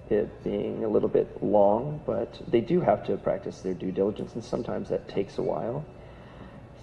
it being a little bit long, but they do have to practice their due diligence, and sometimes that takes a while.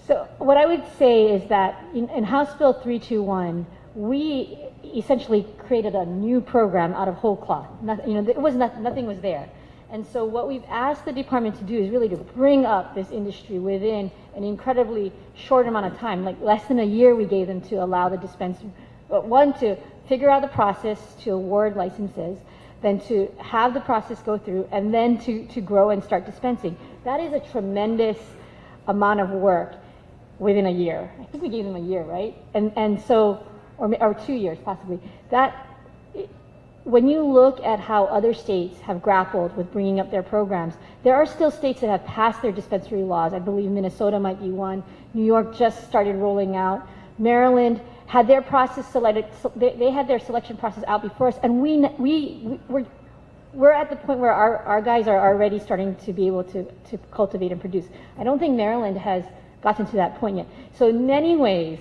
So what I would say is that in House Bill 321, we essentially created a new program out of whole cloth. Nothing was there. And so what we've asked the department to do is really to bring up this industry within an incredibly short amount of time, like less than a year we gave them to allow the dispensary, one, to figure out the process to award licenses, then to have the process go through, and then to grow and start dispensing. That is a tremendous amount of work within a year. I think we gave them a year, right? And so, or 2 years possibly. When you look at how other states have grappled with bringing up their programs, there are still states that have passed their dispensary laws. I believe Minnesota might be one. New York just started rolling out. Maryland had their process selected. They had their selection process out before us, and we're at the point where our guys are already starting to be able to cultivate and produce. I don't think Maryland has gotten to that point yet. So in many ways,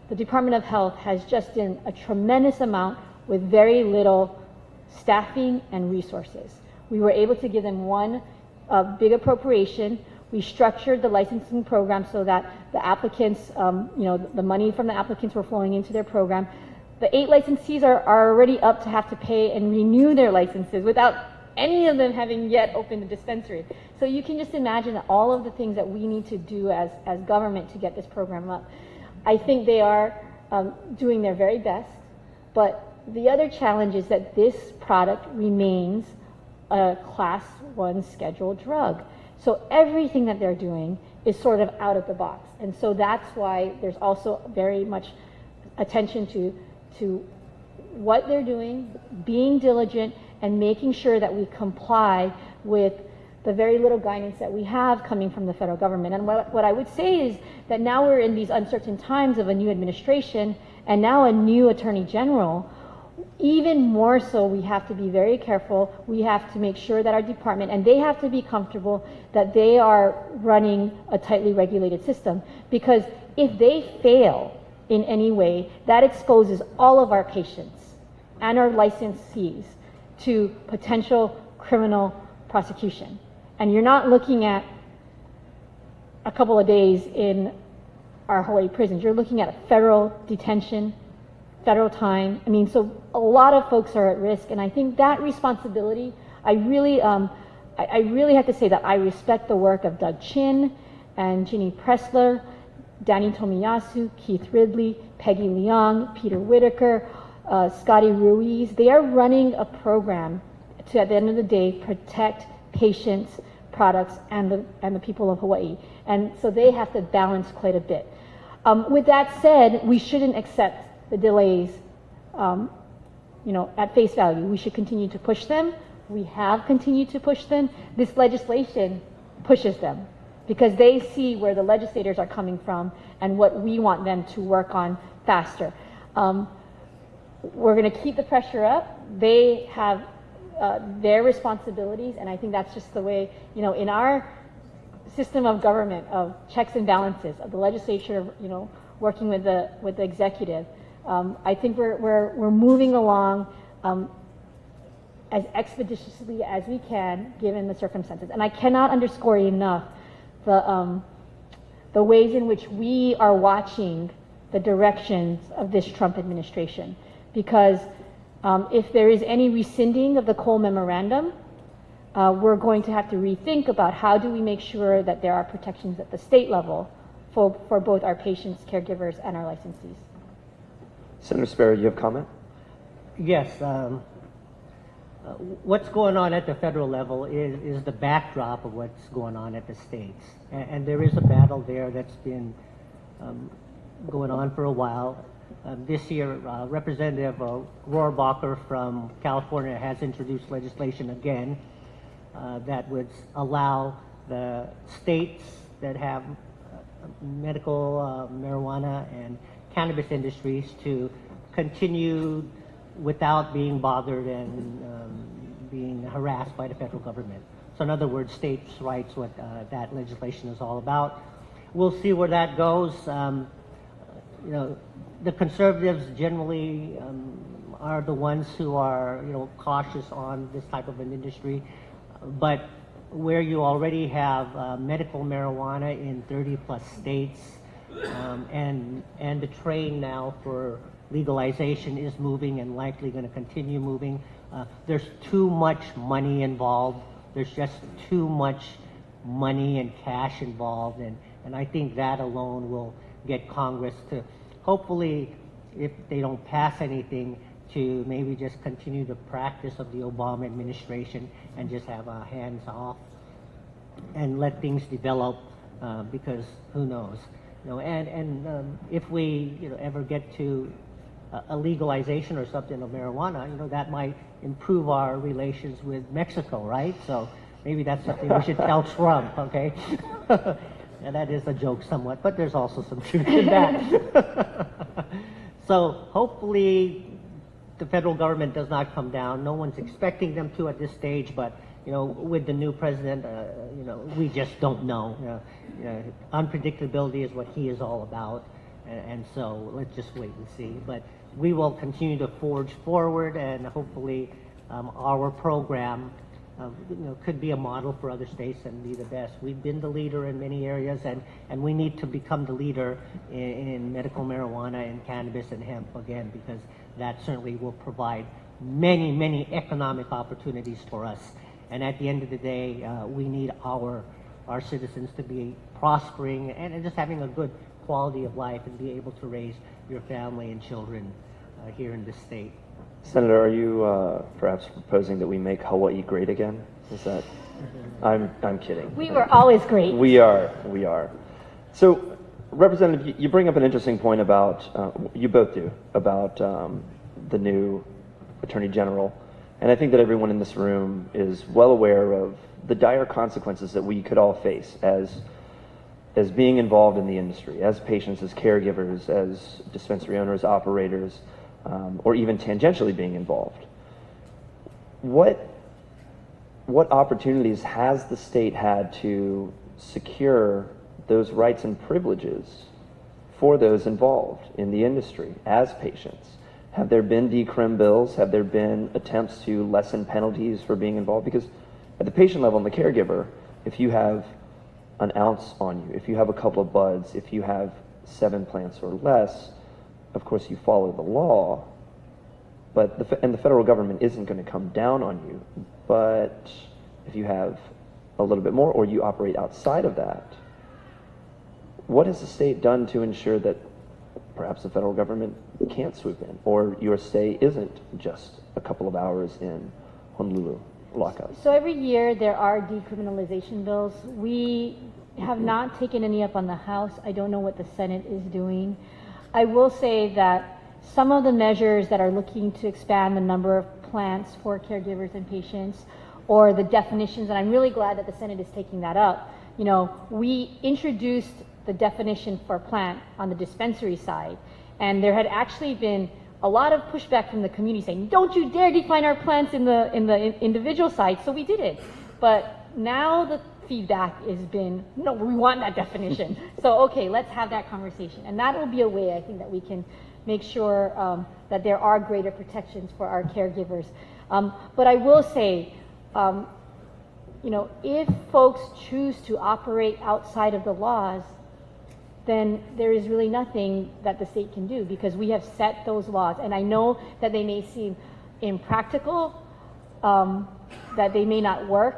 the Department of Health has just done a tremendous amount with very little staffing and resources. We were able to give them one big appropriation. We structured the licensing program so that the applicants, the money from the applicants were flowing into their program. The 8 licensees are already up to have to pay and renew their licenses without any of them having yet opened a dispensary. So you can just imagine all of the things that we need to do as government to get this program up. I think they are doing their very best, but the other challenge is that this product remains a Class 1 scheduled drug. So everything that they're doing is sort of out of the box. And so that's why there's also very much attention to what they're doing, being diligent, and making sure that we comply with the very little guidance that we have coming from the federal government. And what I would say is that now we're in these uncertain times of a new administration and now a new attorney general. Even more so, we have to be very careful. We have to make sure that our department, and they have to be comfortable that they are running a tightly regulated system. Because if they fail in any way, that exposes all of our patients and our licensees to potential criminal prosecution. And you're not looking at a couple of days in our Hawaii prisons. You're looking at a federal detention, federal time. I mean, so a lot of folks are at risk, and I think that responsibility, I really have to say that I respect the work of Doug Chin and Ginny Pressler, Danny Tomiyasu, Keith Ridley, Peggy Leong, Peter Whitaker, Scotty Ruiz. They are running a program to, at the end of the day, protect patients, products, and the people of Hawaii. And so they have to balance quite a bit. With that said, we shouldn't accept the delays, at face value. We should continue to push them. We have continued to push them. This legislation pushes them because they see where the legislators are coming from and what we want them to work on faster. We're going to keep the pressure up. They have their responsibilities, and I think that's just the way, in our system of government, of checks and balances, of the legislature, working with the executive. I think we're moving along as expeditiously as we can, given the circumstances. And I cannot underscore enough the ways in which we are watching the directions of this Trump administration. Because if there is any rescinding of the Cole Memorandum, we're going to have to rethink about how do we make sure that there are protections at the state level for both our patients, caregivers, and our licensees. Senator Espero, you have a comment? Yes. What's going on at the federal level is the backdrop of what's going on at the states. And there is a battle there that's been going on for a while. This year, Representative Rohrabacher from California has introduced legislation again that would allow the states that have medical marijuana and cannabis industries to continue without being bothered and being harassed by the federal government. So in other words, states' rights, what that legislation is all about. We'll see where that goes. The conservatives generally are the ones who are, cautious on this type of an industry. But where you already have medical marijuana in 30 plus states, and the train now for legalization is moving and likely going to continue moving. There's too much money involved. There's just too much money and cash involved, and I think that alone will get Congress to hopefully, if they don't pass anything, to maybe just continue the practice of the Obama administration and just have hands off and let things develop, because who knows, if we ever get to a legalization or something of marijuana, that might improve our relations with Mexico, right? So maybe that's something we should tell Trump, okay? And that is a joke somewhat, but there's also some truth in that. So hopefully the federal government does not come down. No one's expecting them to at this stage, but with the new president, we just don't know. Unpredictability is what he is all about, and so let's just wait and see. But we will continue to forge forward, and hopefully our program could be a model for other states and be the best. We've been the leader in many areas, and we need to become the leader in medical marijuana and cannabis and hemp again, because that certainly will provide many, many economic opportunities for us. And at the end of the day, we need our citizens to be prospering and just having a good quality of life and be able to raise your family and children here in this state. Senator, are you perhaps proposing that we make Hawaii great again? Is that? I'm kidding. We were always great. We are. So, Representative, you bring up an interesting point about, you both do, about the new Attorney General. And I think that everyone in this room is well aware of the dire consequences that we could all face as being involved in the industry, as patients, as caregivers, as dispensary owners, operators, or even tangentially being involved. What opportunities has the state had to secure those rights and privileges for those involved in the industry as patients? Have there been decrim bills? Have there been attempts to lessen penalties for being involved? Because at the patient level and the caregiver, if you have an ounce on you, if you have a couple of buds, if you have 7 plants or less, of course you follow the law, but the federal government isn't going to come down on you. But if you have a little bit more or you operate outside of that, what has the state done to ensure that perhaps the federal government can't swoop in, or your stay isn't just a couple of hours in Honolulu lockup? So every year there are decriminalization bills. We have not taken any up on the House. I don't know what the Senate is doing. I will say that some of the measures that are looking to expand the number of plants for caregivers and patients, or the definitions, and I'm really glad that the Senate is taking that up. We introduced the definition for plant on the dispensary side, and there had actually been a lot of pushback from the community saying, don't you dare define our plants in the individual side. So we did it, but now the feedback has been, no, we want that definition. So okay, let's have that conversation, and that will be a way I think that we can make sure that there are greater protections for our caregivers. But I will say, if folks choose to operate outside of the laws, then there is really nothing that the state can do, because we have set those laws. And I know that they may seem impractical, that they may not work,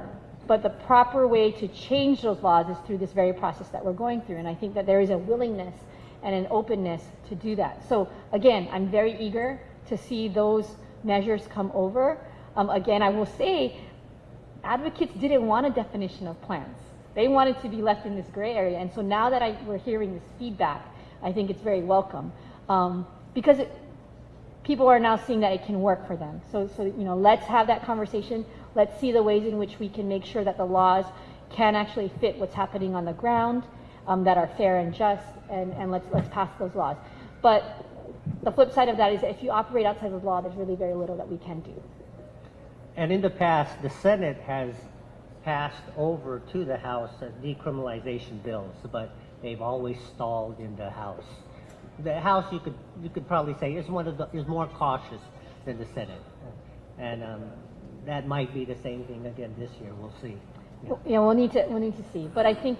but the proper way to change those laws is through this very process that we're going through. And I think that there is a willingness and an openness to do that. So again, I'm very eager to see those measures come over. Again, I will say, advocates didn't want a definition of plants. They wanted to be left in this gray area. And so now that we're hearing this feedback, I think it's very welcome, because people are now seeing that it can work for them. So let's have that conversation. Let's see the ways in which we can make sure that the laws can actually fit what's happening on the ground, that are fair and just, and let's pass those laws. But the flip side of that is that if you operate outside of the law, there's really very little that we can do. And in the past, the Senate has passed over to the House decriminalization bills, but they've always stalled in the House. The House, you could probably say, is more cautious than the Senate. And that might be the same thing again this year. We'll see. Yeah, we'll need to see. But I think,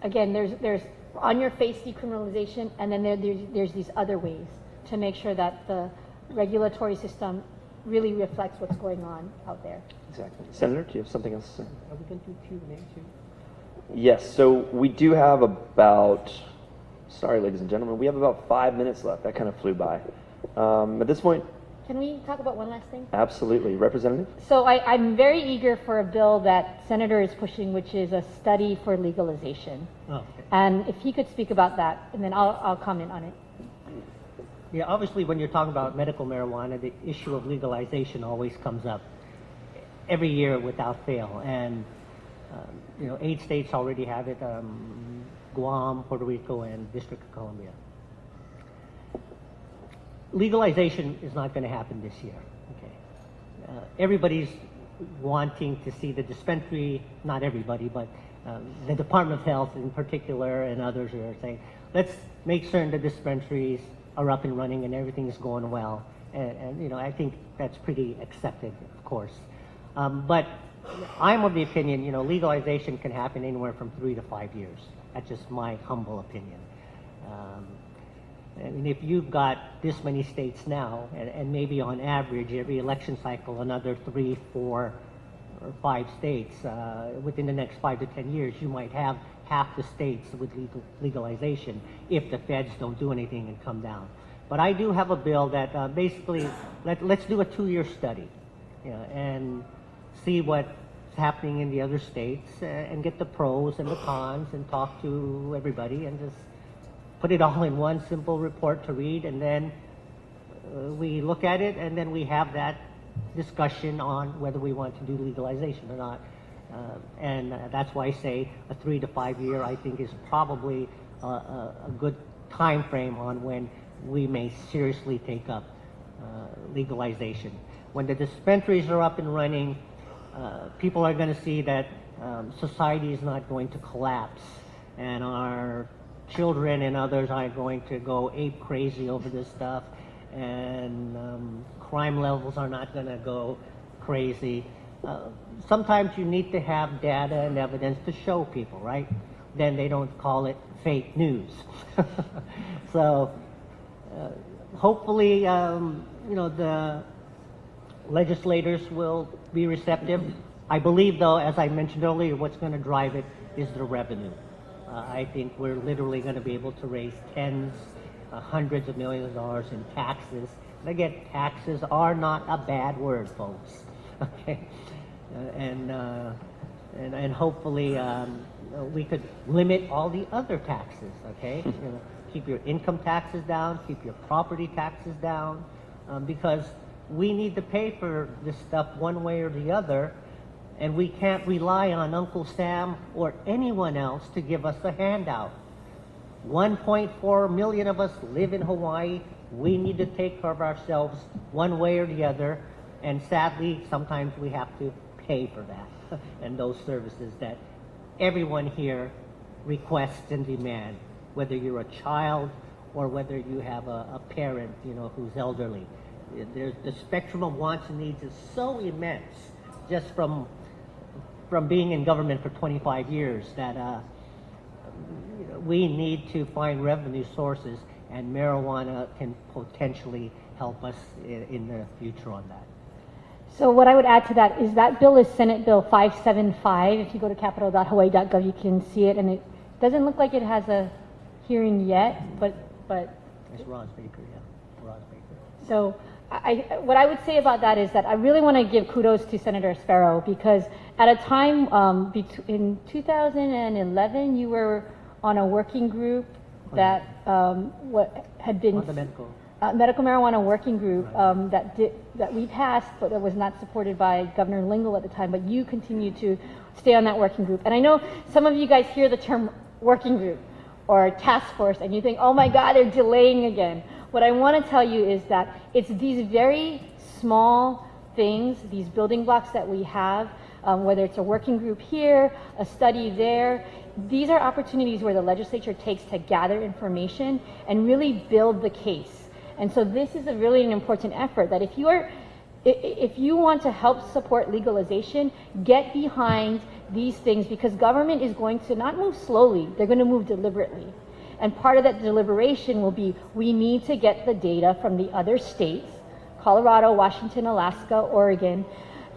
again, there's on your face decriminalization, and then there's these other ways to make sure that the regulatory system really reflects what's going on out there. Exactly. Senator, do you have something else to say? Are we going to do Q&A too? Yes, so we do have about, sorry ladies and gentlemen, we have about 5 minutes left. That kind of flew by. At this point, Can we talk about one last thing? absolutely. Representative? So I'm very eager for a bill that Senator is pushing, which is a study for legalization. Oh, okay. And if he could speak about that, and then I'll comment on it. Yeah, obviously, when you're talking about medical marijuana, the issue of legalization always comes up every year without fail. And, 8 states already have it, Guam, Puerto Rico, and District of Columbia. Legalization is not going to happen this year. Okay, everybody's wanting to see the dispensary, not everybody, but the Department of Health in particular and others are saying, let's make certain the dispensaries are up and running and everything is going well. And I think that's pretty accepted, of course. But I'm of the opinion, legalization can happen anywhere from 3 to 5 years. That's just my humble opinion. I mean, if you've got this many states now, and maybe on average every election cycle another 3, 4, or 5 states, within the next 5 to 10 years, you might have half the states with legalization if the feds don't do anything and come down. But I do have a bill that basically, let's do a 2-year study, and see what's happening in the other states, and get the pros and the cons and talk to everybody and just put it all in one simple report to read, and then we look at it, and then we have that discussion on whether we want to do legalization or not. And that's why I say a 3 to 5 year, I think, is probably a good time frame on when we may seriously take up legalization. When the dispensaries are up and running, people are going to see that society is not going to collapse, and our children and others aren't going to go ape crazy over this stuff, and crime levels are not going to go crazy. Sometimes you need to have data and evidence to show people, right? Then they don't call it fake news. So hopefully, the legislators will be receptive. I believe, though, as I mentioned earlier, what's going to drive it is the revenue. I think we're literally going to be able to raise tens, hundreds of millions of dollars in taxes. And again, taxes are not a bad word, folks. Okay, and hopefully we could limit all the other taxes. Okay, keep your income taxes down, keep your property taxes down, because we need to pay for this stuff one way or the other. And we can't rely on Uncle Sam or anyone else to give us a handout. 1.4 million of us live in Hawaii. We need to take care of ourselves one way or the other. And sadly, sometimes we have to pay for that and those services that everyone here requests and demands, whether you're a child or whether you have a parent, who's elderly. The spectrum of wants and needs is so immense just from being in government for 25 years that we need to find revenue sources, and marijuana can potentially help us in the future on that. So what I would add to that is that bill is Senate Bill 575. If you go to capitol.hawaii.gov, you can see it, and it doesn't look like it has a hearing yet, but It's Roz Baker, yeah. Roz Baker. So what I would say about that is that I really want to give kudos to Senator Espero, because at a time in 2011, you were on a working group that had been On the medical marijuana working group that we passed, but that was not supported by Governor Lingle at the time. But you continued to stay on that working group, and I know some of you guys hear the term working group or task force, and you think, oh my God, they're delaying again. What I want to tell you is that it's these very small things, these building blocks that we have, whether it's a working group here, a study there. These are opportunities where the legislature takes to gather information and really build the case. And so this is a really an important effort that if you want to help support legalization, get behind these things, because government is going to not move slowly, they're going to move deliberately. And part of that deliberation will be, we need to get the data from the other states, Colorado, Washington, Alaska, Oregon,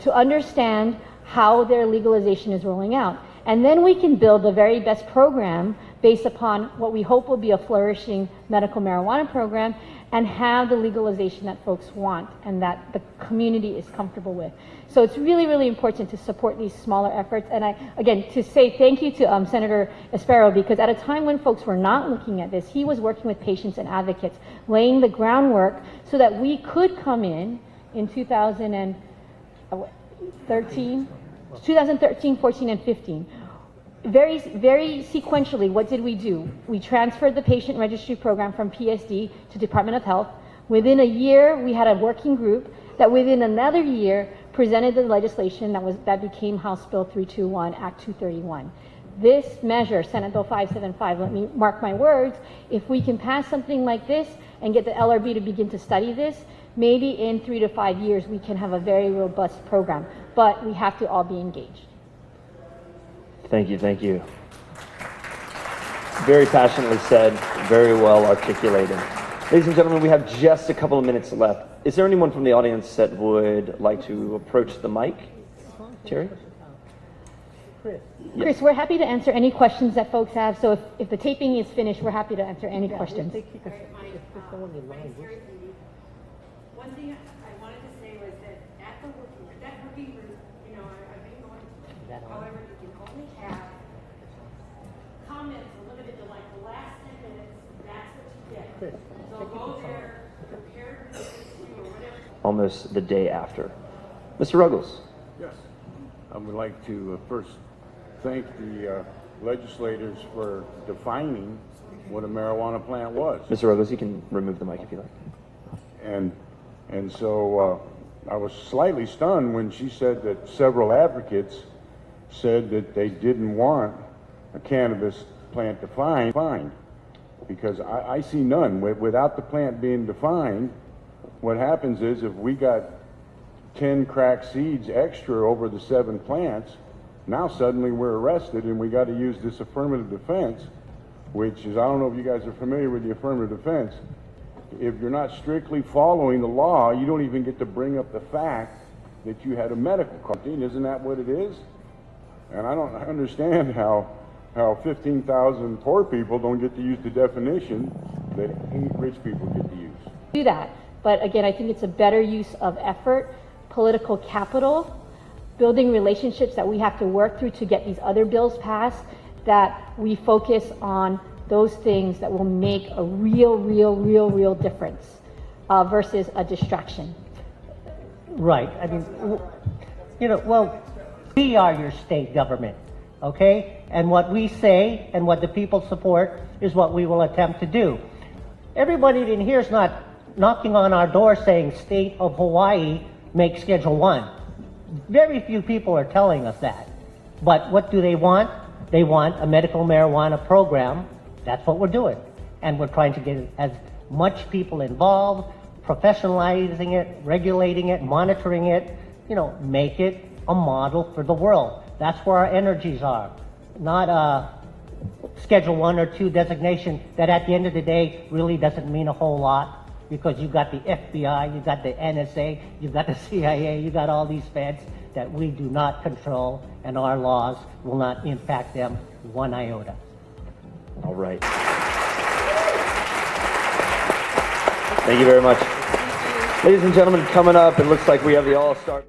to understand how their legalization is rolling out. And then we can build the very best program based upon what we hope will be a flourishing medical marijuana program, and have the legalization that folks want and that the community is comfortable with. So it's really, really important to support these smaller efforts. And again, to say thank you to Senator Espero, because at a time when folks were not looking at this, he was working with patients and advocates, laying the groundwork so that we could come in 2013, 14, and 15. Very, very sequentially, what did we do? We transferred the patient registry program from PSD to Department of Health. Within a year, we had a working group that within another year presented the legislation that became House Bill 321, Act 231. This measure, Senate Bill 575, let me mark my words, if we can pass something like this and get the LRB to begin to study this, maybe in 3 to 5 years we can have a very robust program. But we have to all be engaged. Thank you, thank you. Very passionately said, very well articulated. Ladies and gentlemen, we have just a couple of minutes left. Is there anyone from the audience that would like to approach the mic? Terry? Chris. Chris, we're happy to answer any questions that folks have. So if the taping is finished, we're happy to answer any questions. One thing I wanted to say was that at the working group, I've been going, however, you can only have comments limited to like the last 10 minutes. That's what you get. So go there, prepare or whatever. Almost the day after. Mr. Ruggles. Yes. I would like to first thank the legislators for defining what a marijuana plant was. Mr. Ruggles, you can remove the mic if you like. And so I was slightly stunned when she said that several advocates said that they didn't want a cannabis plant defined, because I see none. Without the plant being defined, what happens is if we got 10 crack seeds extra over the 7 plants, now suddenly we're arrested and we got to use this affirmative defense, which is, I don't know if you guys are familiar with the affirmative defense. If you're not strictly following the law, you don't even get to bring up the fact that you had a medical quarantine. Isn't that what it is? And I don't understand how 15,000 poor people don't get to use the definition that 8 rich people get to use. Do that. But again, I think it's a better use of effort, political capital, building relationships that we have to work through to get these other bills passed, that we focus on those things that will make a real difference versus a distraction. Right. I mean, well, we are your state government, okay? And what we say and what the people support is what we will attempt to do. Everybody in here is not knocking on our door saying state of Hawaii make Schedule 1. Very few people are telling us that. But what do they want? They want a medical marijuana program. That's what we're doing. And we're trying to get as much people involved, professionalizing it, regulating it, monitoring it, make it a model for the world. That's where our energies are. Not a Schedule 1 or 2 designation that at the end of the day really doesn't mean a whole lot, because you've got the FBI, you've got the NSA, you've got the CIA, you've got all these feds that we do not control, and our laws will not impact them one iota. All right. Thank you very much. Ladies and gentlemen, coming up, it looks like we have the All-Star.